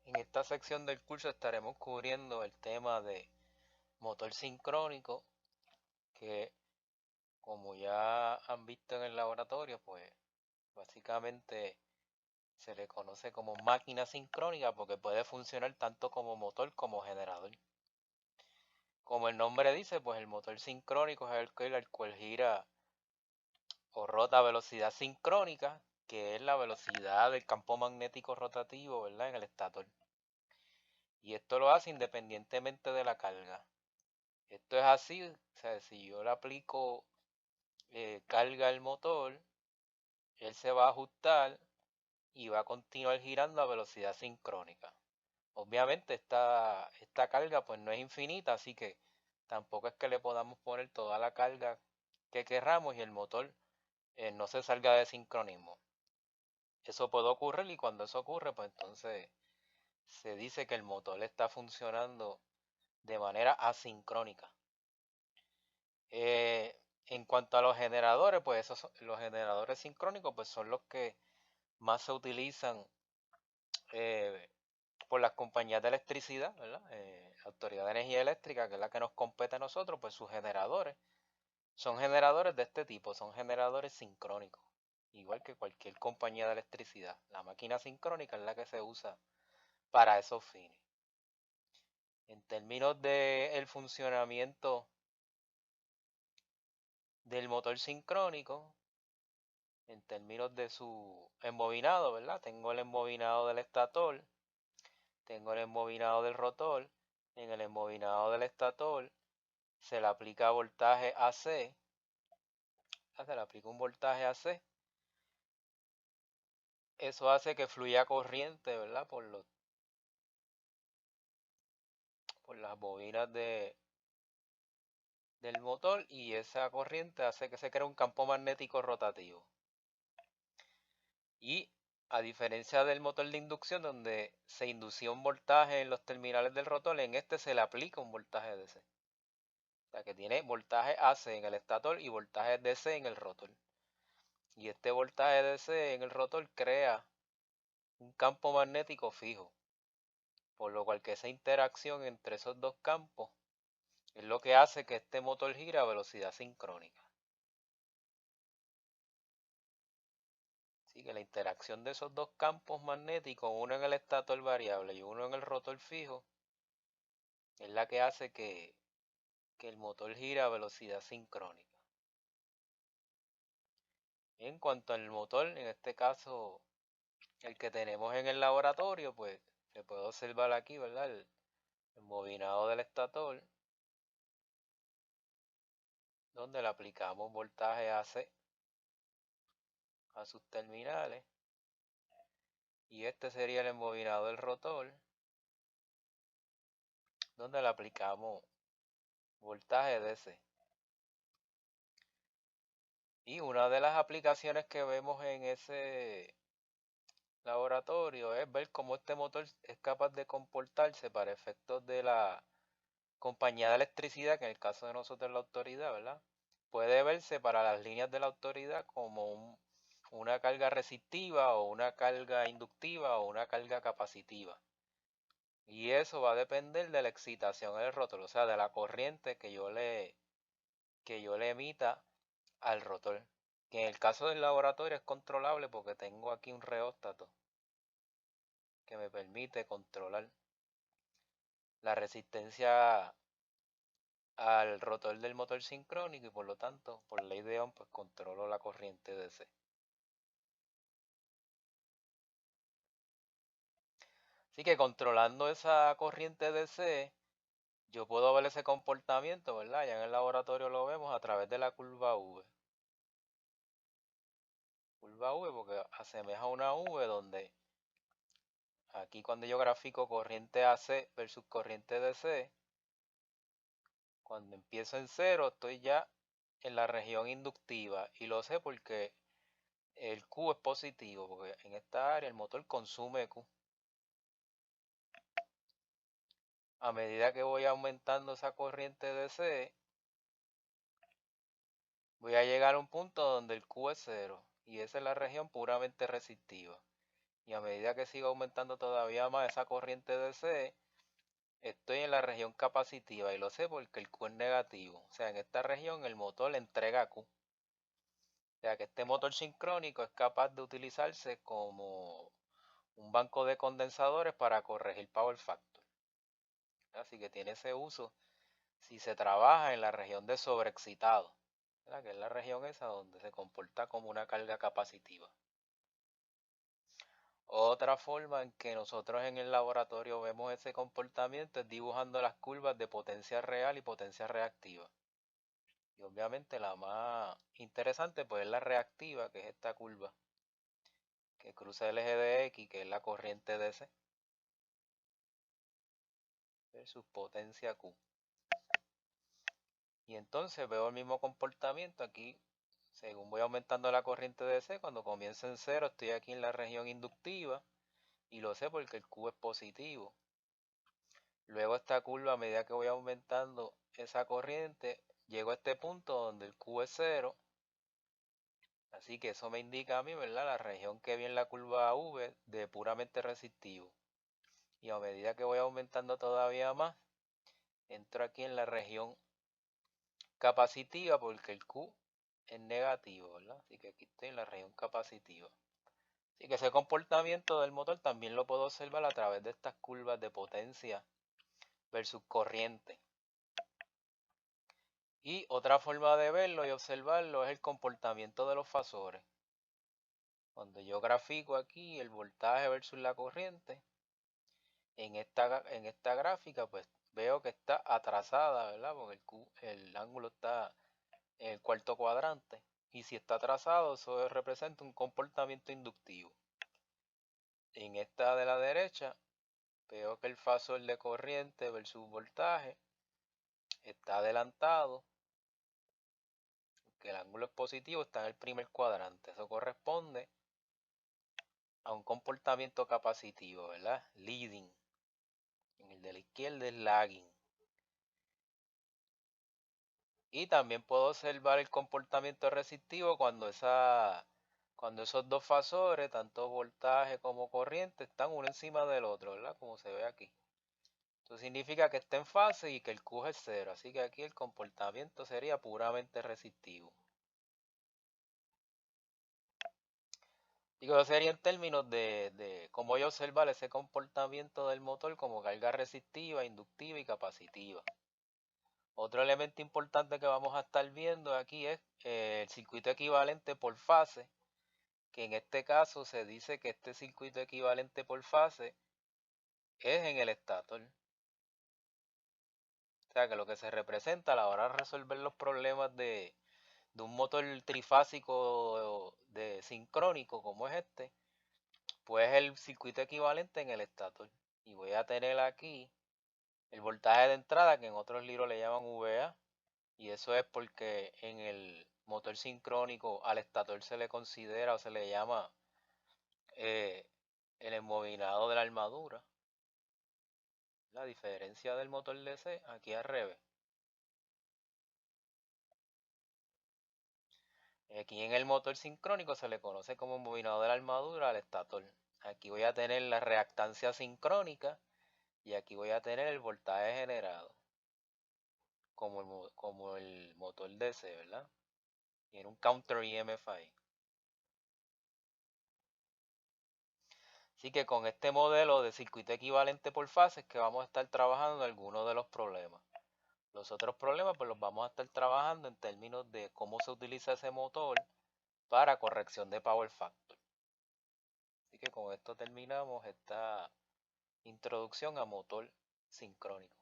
En esta sección del curso estaremos cubriendo el tema de motor sincrónico, que como ya han visto en el laboratorio, pues básicamente se le conoce como máquina sincrónica porque puede funcionar tanto como motor como generador. Como el nombre dice, pues el motor sincrónico es el cual gira o rota a velocidad sincrónica, que es la velocidad del campo magnético rotativo, ¿verdad? En el estator. Y esto lo hace independientemente de la carga. Esto es así, o sea, si yo le aplico carga al motor, él se va a ajustar y va a continuar girando a velocidad sincrónica. Obviamente esta carga pues no es infinita, así que tampoco es que le podamos poner toda la carga que querramos y el motor no se salga de sincronismo. Eso puede ocurrir y cuando eso ocurre pues entonces se dice que el motor está funcionando de manera asincrónica. Eh, en cuanto a los generadores, pues los generadores sincrónicos pues son los que más se utilizan eh, por las compañías de electricidad, ¿verdad? Autoridad de Energía Eléctrica, que es la que nos compete a nosotros, pues sus generadores son generadores de este tipo, son generadores sincrónicos, igual que cualquier compañía de electricidad. La máquina sincrónica es la que se usa para esos fines. En términos del funcionamiento del motor sincrónico, en términos de su embobinado, ¿verdad? Tengo el embobinado del estator, tengo el embobinado del rotor. En el embobinado del estator se le aplica voltaje AC, se le aplica un voltaje AC. Eso hace que fluya corriente, ¿verdad? Por las bobinas del motor y esa corriente hace que se cree un campo magnético rotativo. Y a diferencia del motor de inducción donde se inducía un voltaje en los terminales del rotor, en este se le aplica un voltaje DC. O sea que tiene voltaje AC en el estator y voltaje DC en el rotor. Y este voltaje DC en el rotor crea un campo magnético fijo. Por lo cual que esa interacción entre esos dos campos es lo que hace que este motor gire a velocidad sincrónica. Así que la interacción de esos dos campos magnéticos, uno en el estator variable y uno en el rotor fijo, es la que hace que el motor gire a velocidad sincrónica. En cuanto al motor, en este caso el que tenemos en el laboratorio, pues se puede observar aquí, ¿verdad? El bobinado del estator, donde le aplicamos voltaje AC a sus terminales. Y este sería el embobinado del rotor, donde le aplicamos voltaje DC. Y una de las aplicaciones que vemos en ese laboratorio es ver cómo este motor es capaz de comportarse para efectos de la compañía de electricidad, que en el caso de nosotros es la autoridad, ¿verdad? Puede verse para las líneas de la autoridad como una carga resistiva o una carga inductiva o una carga capacitiva. Y eso va a depender de la excitación del rotor, o sea, de la corriente que yo le emita al rotor. Que en el caso del laboratorio es controlable porque tengo aquí un reóstato que me permite controlar la resistencia al rotor del motor sincrónico y por lo tanto, por ley de Ohm, pues controlo la corriente DC. Así que controlando esa corriente DC, yo puedo ver ese comportamiento, ¿verdad? Ya en el laboratorio lo vemos a través de la curva V. Curva V porque asemeja a una V donde aquí cuando yo grafico corriente AC versus corriente DC, cuando empiezo en cero estoy ya en la región inductiva y lo sé porque el Q es positivo, porque en esta área el motor consume Q. A medida que voy aumentando esa corriente DC, voy a llegar a un punto donde el Q es cero y esa es la región puramente resistiva. y a medida que siga aumentando todavía más esa corriente DC, estoy en la región capacitiva y lo sé porque el Q es negativo. O sea, en esta región el motor entrega Q. O sea que este motor sincrónico es capaz de utilizarse como un banco de condensadores para corregir power factor. Así que tiene ese uso si se trabaja en la región de sobreexcitado, ¿verdad? Que es la región esa donde se comporta como una carga capacitiva. Otra forma en que nosotros en el laboratorio vemos ese comportamiento es dibujando las curvas de potencia real y potencia reactiva. Y obviamente la más interesante pues es la reactiva, que es esta curva que cruza el eje de X, que es la corriente DC, versus potencia Q. Y entonces veo el mismo comportamiento aquí, según voy aumentando la corriente DC, cuando comienza en 0 estoy aquí en la región inductiva, y lo sé porque el Q es positivo. Luego esta curva, a medida que voy aumentando esa corriente, llego a este punto donde el Q es 0. Así que eso me indica a mí, ¿verdad? La región que viene en la curva V de puramente resistivo. Y a medida que voy aumentando todavía más, entro aquí en la región capacitiva porque el Q es negativo, ¿verdad? Así que aquí estoy en la región capacitiva. Así que ese comportamiento del motor también lo puedo observar a través de estas curvas de potencia versus corriente. Y otra forma de verlo y observarlo es el comportamiento de los fasores. Cuando yo grafico aquí el voltaje versus la corriente, en esta gráfica pues veo que está atrasada, ¿verdad? Porque el ángulo está en el cuarto cuadrante. Y si está atrasado, eso representa un comportamiento inductivo. En esta de la derecha, veo que el fasor de corriente versus voltaje está adelantado, que el ángulo es positivo, está en el primer cuadrante. Eso corresponde a un comportamiento capacitivo, ¿verdad? Leading. En el de la izquierda es lagging. Y también puedo observar el comportamiento resistivo cuando esos dos fasores, tanto voltaje como corriente, están uno encima del otro, ¿verdad? Como se ve aquí. Esto significa que está en fase y que el Q es 0. Así que aquí el comportamiento sería puramente resistivo. Digo, sería en términos de cómo yo observar ese comportamiento del motor como carga resistiva, inductiva y capacitiva. Otro elemento importante que vamos a estar viendo aquí es el circuito equivalente por fase, que en este caso se dice que este circuito equivalente por fase es en el estator. O sea que lo que se representa a la hora de resolver los problemas de un motor trifásico de sincrónico como es este, pues el circuito equivalente en el estator. Y voy a tener aquí el voltaje de entrada, que en otros libros le llaman VA, y eso es porque en el motor sincrónico al estator se le considera o se le llama el embobinado de la armadura. La diferencia del motor DC aquí al revés. Aquí en el motor sincrónico se le conoce como embobinado de la armadura al estator. Aquí voy a tener la reactancia sincrónica y aquí voy a tener el voltaje generado como el motor DC, ¿verdad? Tiene un counter EMF ahí. Así que con este modelo de circuito equivalente por fases que vamos a estar trabajando en algunos de los problemas. Los otros problemas pues los vamos a estar trabajando en términos de cómo se utiliza ese motor para corrección de power factor. Así que con esto terminamos esta introducción a motor sincrónico.